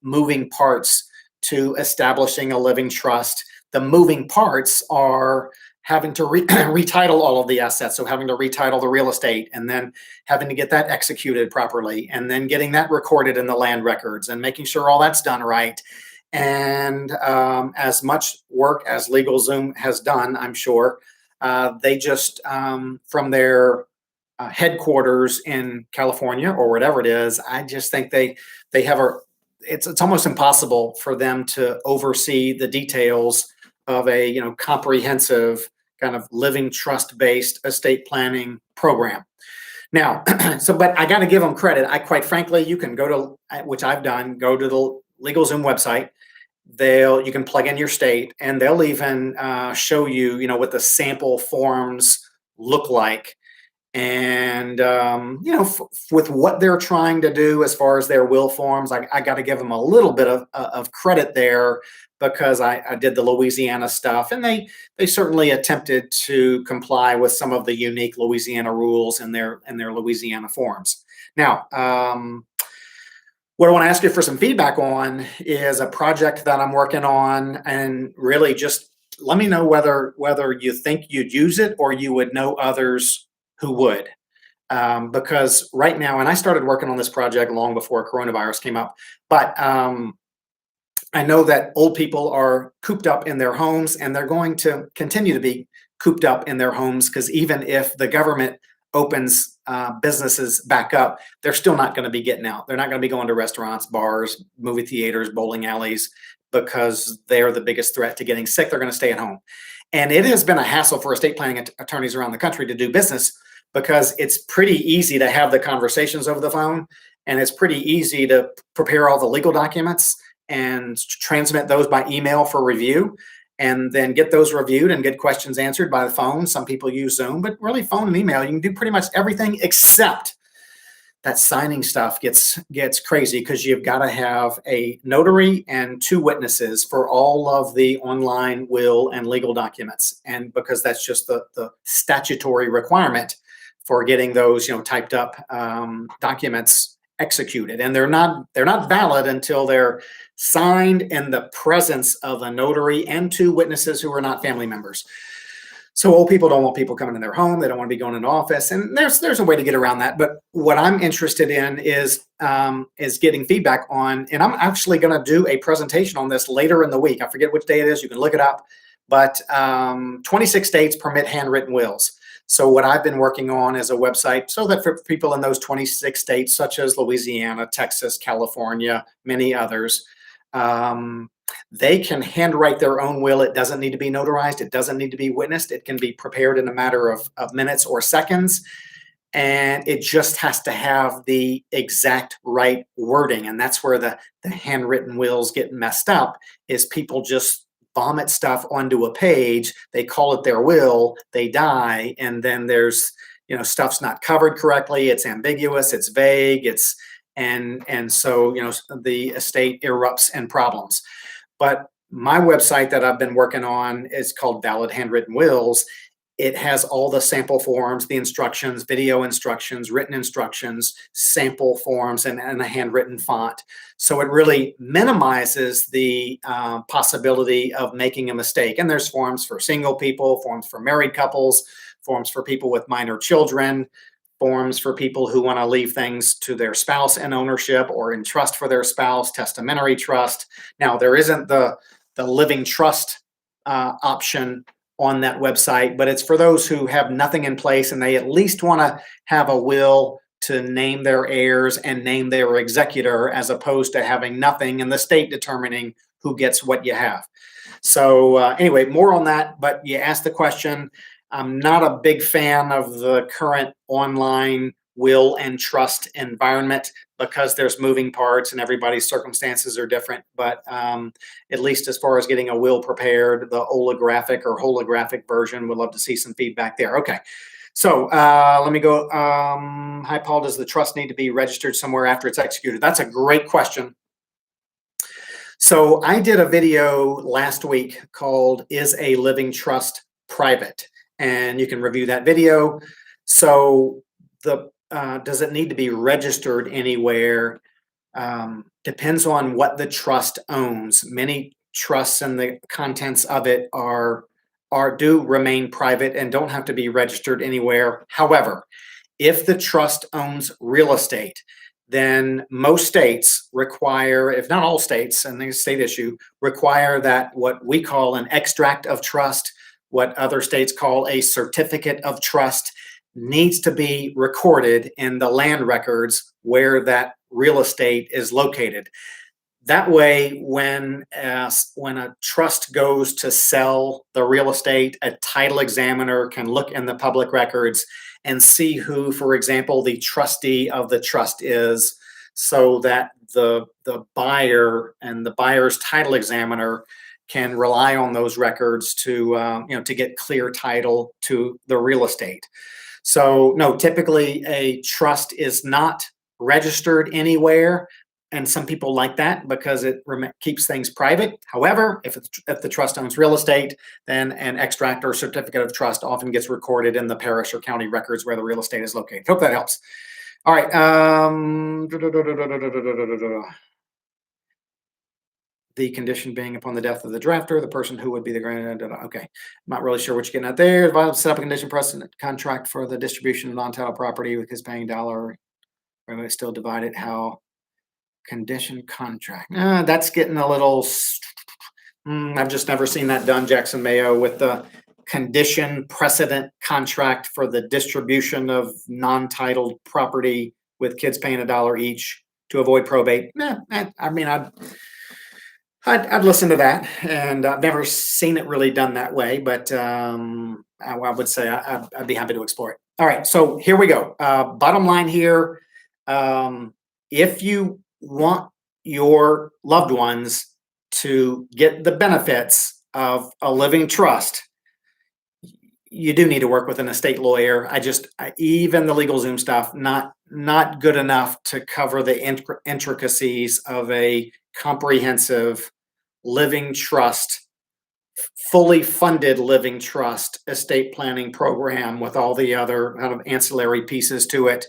moving parts to establishing a living trust. The moving parts are having to retitle all of the assets. So having to retitle the real estate, and then having to get that executed properly, and then getting that recorded in the land records, and making sure all that's done right. And as much work as LegalZoom has done, I'm sure, they just, from their headquarters in California or whatever it is, I just think they have it's almost impossible for them to oversee the details of a comprehensive kind of living trust-based estate planning program. Now, but I got to give them credit. Quite frankly, you can go to, which I've done, go to the LegalZoom website. You can plug in your state, and they'll even show you, what the sample forms look like. And, with what they're trying to do as far as their will forms, I got to give them a little bit of credit there, because I did the Louisiana stuff, and they certainly attempted to comply with some of the unique Louisiana rules in their Louisiana forms. Now, what I want to ask you for some feedback on is a project that I'm working on, and really just let me know whether you think you'd use it or you would know others who would. Because right now, and I started working on this project long before coronavirus came up, but I know that old people are cooped up in their homes, and they're going to continue to be cooped up in their homes, because even if the government opens businesses back up, they're still not going to be getting out. They're not going to be going to restaurants, bars, movie theaters, bowling alleys, because they're the biggest threat to getting sick. They're going to stay at home. And it has been a hassle for estate planning attorneys around the country to do business, because it's pretty easy to have the conversations over the phone, and it's pretty easy to prepare all the legal documents and transmit those by email for review, and then get those reviewed and get questions answered by the phone. Some people use Zoom, but really phone and email, you can do pretty much everything except that signing stuff gets crazy because you've got to have a notary and two witnesses for all of the online will and legal documents, and because that's just the statutory requirement for getting those typed up documents executed, and they're not valid until they're signed in the presence of a notary and two witnesses who are not family members. So old people don't want people coming in their home. They don't want to be going into office, and there's a way to get around that. But what I'm interested in is getting feedback on, and I'm actually going to do a presentation on this later in the week. I forget which day it is. You can look it up. But 26 states permit handwritten wills. So what I've been working on is a website so that for people in those 26 states, such as Louisiana, Texas, California, many others, they can handwrite their own will. It doesn't need to be notarized. It doesn't need to be witnessed. It can be prepared in a matter of minutes or seconds. And it just has to have the exact right wording. And that's where the handwritten wills get messed up, is people just vomit stuff onto a page. They call it their will, they die, and then there's, stuff's not covered correctly. It's ambiguous, it's vague, and so, the estate erupts in problems. But my website that I've been working on is called Valid Handwritten Wills. It has all the sample forms, the instructions, video instructions, written instructions, sample forms, and a handwritten font. So it really minimizes the possibility of making a mistake. And there's forms for single people, forms for married couples, forms for people with minor children, forms for people who want to leave things to their spouse in ownership or in trust for their spouse, testamentary trust. Now, there isn't the living trust option on that website, but it's for those who have nothing in place and they at least want to have a will to name their heirs and name their executor, as opposed to having nothing and the state determining who gets what you have. So anyway, more on that, but you asked the question. I'm not a big fan of the current online will and trust environment because there's moving parts and everybody's circumstances are different. But at least as far as getting a will prepared, the olographic or holographic version, would love to see some feedback there. Okay. So let me go. Hi, Paul. Does the trust need to be registered somewhere after it's executed? That's a great question. So I did a video last week called "Is a Living Trust Private?" And you can review that video. So does it need to be registered anywhere? Depends on what the trust owns. Many trusts and the contents of it do remain private and don't have to be registered anywhere. However, if the trust owns real estate, then most states require, if not all states, and the state issue, require that what we call an extract of trust, what other states call a certificate of trust, needs to be recorded in the land records where that real estate is located. That way, when a trust goes to sell the real estate, a title examiner can look in the public records and see who, for example, the trustee of the trust is, so that the buyer and the buyer's title examiner can rely on those records to get clear title to the real estate. So no, typically a trust is not registered anywhere, and some people like that because it keeps things private. However, if the trust owns real estate, then an extract or certificate of trust often gets recorded in the parish or county records where the real estate is located. Hope that helps. All right. The condition being upon the death of the drafter, the person who would be the grantor. Okay, I'm not really sure what you're getting at there. Set up a condition precedent contract for the distribution of non-title property with his paying dollar. Or still divided. How condition contract? That's getting a little. I've just never seen that done, Jackson Mayo, with the condition precedent contract for the distribution of non-titled property with kids paying $1 each to avoid probate. I'd listen to that, and I've never seen it really done that way, but I would say I'd be happy to explore it. All right, so here we go. Bottom line here, if you want your loved ones to get the benefits of a living trust, you do need to work with an estate lawyer. Even the LegalZoom stuff, not good enough to cover the intricacies of a comprehensive living trust, fully funded living trust estate planning program with all the other kind of ancillary pieces to it.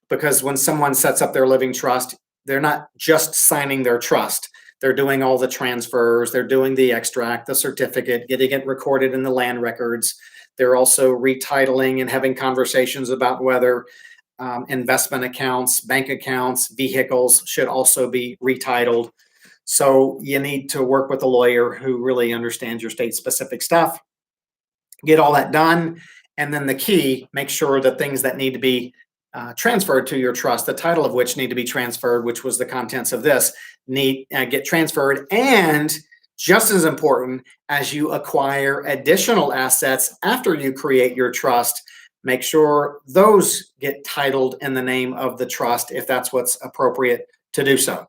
Because when someone sets up their living trust, they're not just signing their trust. They're doing all the transfers, they're doing the extract, the certificate, getting it recorded in the land records. They're also retitling and having conversations about whether investment accounts, bank accounts, vehicles should also be retitled. So you need to work with a lawyer who really understands your state specific stuff, get all that done. And then the key, make sure that things that need to be transferred to your trust, the title of which need to be transferred, which was the contents of this, get transferred. And just as important, as you acquire additional assets after you create your trust, make sure those get titled in the name of the trust if that's what's appropriate to do so.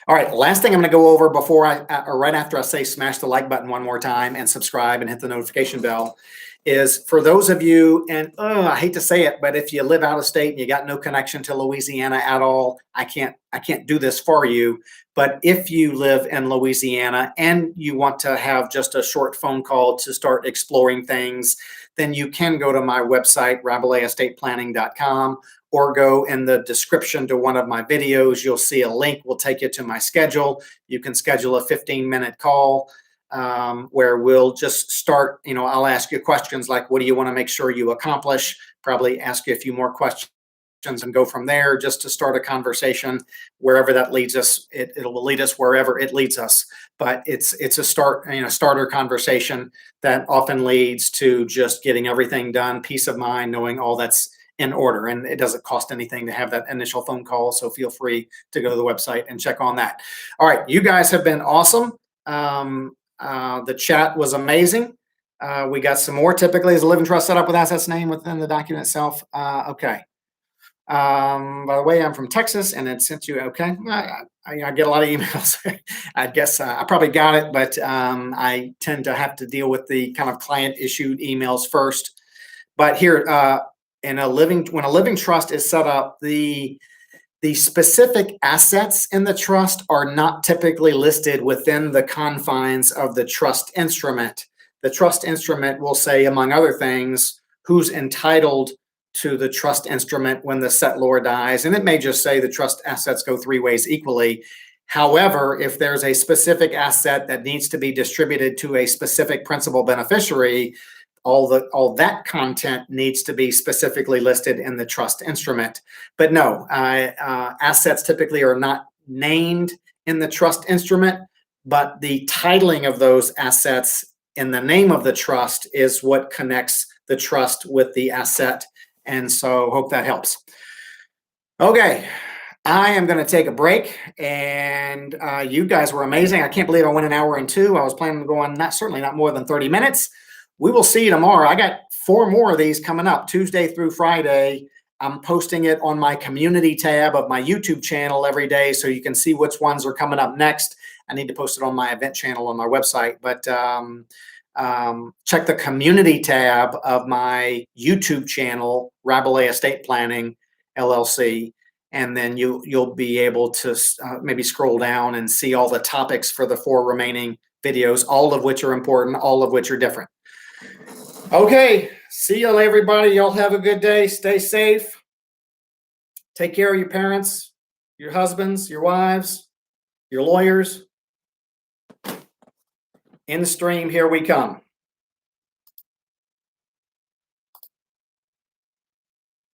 All right, last thing I'm going to go over before or right after I say smash the like button one more time and subscribe and hit the notification bell is for those of you, and I hate to say it, but if you live out of state and you got no connection to Louisiana at all, I can't do this for you. But if you live in Louisiana and you want to have just a short phone call to start exploring things, then you can go to my website, RabalaiSestatePlanning.com, or go in the description to one of my videos. You'll see a link will take you to my schedule. You can schedule a 15-minute call where we'll just start, I'll ask you questions like, what do you want to make sure you accomplish? Probably ask you a few more questions and go from there just to start a conversation. Wherever that leads us, it will lead us wherever it leads us. But it's a starter conversation that often leads to just getting everything done, peace of mind, knowing all that's in order. And it doesn't cost anything to have that initial phone call. So feel free to go to the website and check on that. All right. You guys have been awesome. The chat was amazing. We got some more. Typically, is a living trust set up with assets named within the document itself? Okay. By the way, I'm from Texas, and it sent you. Okay, I get a lot of emails. I guess I probably got it, but I tend to have to deal with the kind of client issued emails first. But here, when a living trust is set up, the specific assets in the trust are not typically listed within the confines of the trust instrument. The trust instrument will say, among other things, who's entitled to the trust instrument when the settlor dies. And it may just say the trust assets go three ways equally. However, if there's a specific asset that needs to be distributed to a specific principal beneficiary, all that content needs to be specifically listed in the trust instrument. But no, assets typically are not named in the trust instrument, but the titling of those assets in the name of the trust is what connects the trust with the asset. And so hope that helps. Okay, I am going to take a break, and you guys were amazing. I can't believe I went an hour and two. I was planning on going certainly not more than 30 minutes. We will see you tomorrow. I got 4 more of these coming up, Tuesday through Friday. I'm posting it on my community tab of my YouTube channel every day, so you can see which ones are coming up next. I need to post it on my event channel on my website, but check the community tab of my YouTube channel, Rabalais Estate Planning, LLC, and then you'll be able to maybe scroll down and see all the topics for the 4 remaining videos, all of which are important, all of which are different. Okay, see you everybody. Y'all have a good day. Stay safe. Take care of your parents, your husbands, your wives, your lawyers. In the stream, here we come.